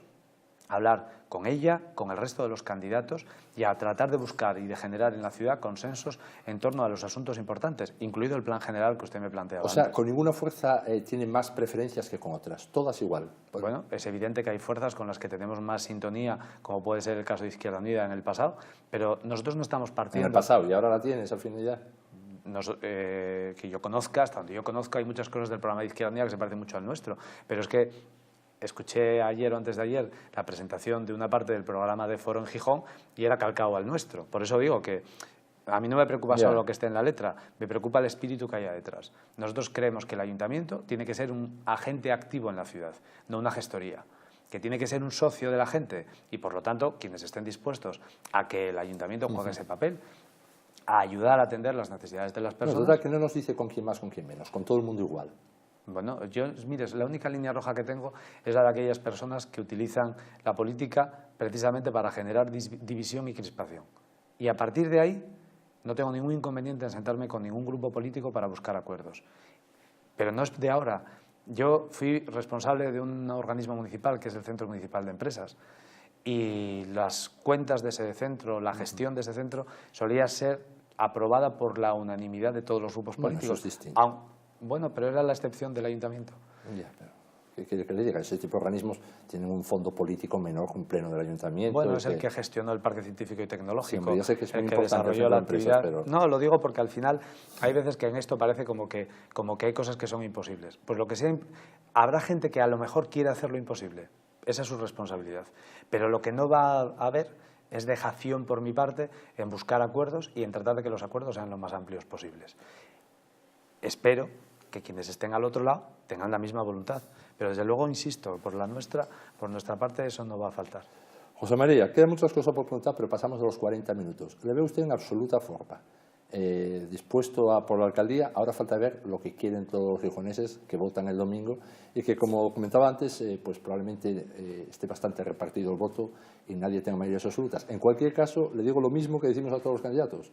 hablar con ella, con el resto de los candidatos y a tratar de buscar y de generar en la ciudad consensos en torno a los asuntos importantes, incluido el plan general que usted me planteaba
O sea,
antes.
con ninguna fuerza tiene más preferencias que con otras, todas igual.
Bueno, es evidente que hay fuerzas con las que tenemos más sintonía, como puede ser el caso de Izquierda Unida en el pasado, pero nosotros no estamos partiendo...
En el pasado, y ahora la tienes al fin ya.
Que yo conozca, hasta donde yo conozco, hay muchas cosas del programa de Izquierda Unida que se parecen mucho al nuestro, pero es que escuché ayer o antes de ayer la presentación de una parte del programa de Foro en Gijón y era calcado al nuestro. Por eso digo que a mí no me preocupa solo lo que esté en la letra, me preocupa el espíritu que haya detrás. Nosotros creemos que el ayuntamiento tiene que ser un agente activo en la ciudad, no una gestoría, que tiene que ser un socio de la gente y, por lo tanto, quienes estén dispuestos a que el ayuntamiento juegue ese papel, a ayudar a atender las necesidades de las personas.
Es verdad que no nos dice con quién más, con quién menos, con todo el mundo igual.
Bueno, mire, la única línea roja que tengo es la de aquellas personas que utilizan la política precisamente para generar división y crispación. Y a partir de ahí no tengo ningún inconveniente en sentarme con ningún grupo político para buscar acuerdos. Pero no es de ahora. Yo fui responsable de un organismo municipal, que es el Centro Municipal de Empresas, y las cuentas de ese centro, la gestión de ese centro, solía ser aprobada por la unanimidad de todos los grupos políticos.
Bueno, eso es distinto.
Bueno, pero era la excepción del ayuntamiento.
Ya, pero ¿qué quiere que le diga? Ese tipo de organismos tienen un fondo político menor que un pleno del ayuntamiento.
Bueno, es el que gestionó el Parque Científico y Tecnológico,
Siempre, yo sé que es muy
el que
importante
desarrolló la
empresas,
actividad.
pero...
No, lo digo porque al final hay veces que en esto parece como que hay cosas que son imposibles. Pues lo que sea, habrá gente que a lo mejor quiere hacer lo imposible. Esa es su responsabilidad. Pero lo que no va a haber es dejación por mi parte en buscar acuerdos y en tratar de que los acuerdos sean lo más amplios posibles. Espero que quienes estén al otro lado tengan la misma voluntad. Pero desde luego, insisto, por nuestra parte eso no va a faltar.
José María, quedan muchas cosas por preguntar, pero pasamos de los 40 minutos. Le veo usted en absoluta forma, dispuesto a por la alcaldía. Ahora falta ver lo que quieren todos los gijoneses que votan el domingo y que, como comentaba antes, pues probablemente esté bastante repartido el voto y nadie tenga mayorías absolutas. En cualquier caso, le digo lo mismo que decimos a todos los candidatos.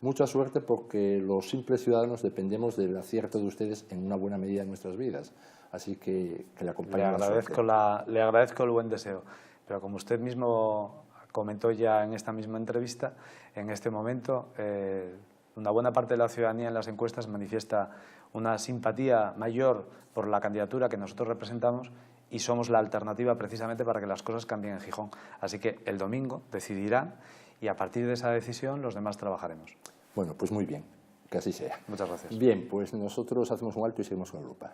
Mucha suerte, porque los simples ciudadanos dependemos del acierto de ustedes en una buena medida en nuestras vidas. Así que le acompaño la suerte.
Le agradezco el buen deseo, pero como usted mismo comentó ya en esta misma entrevista, en este momento una buena parte de la ciudadanía en las encuestas manifiesta una simpatía mayor por la candidatura que nosotros representamos y somos la alternativa precisamente para que las cosas cambien en Gijón. Así que el domingo decidirán y a partir de esa decisión los demás trabajaremos.
Bueno, pues muy bien, que así sea.
Muchas gracias.
Bien, pues nosotros hacemos un alto y seguimos con la lupa.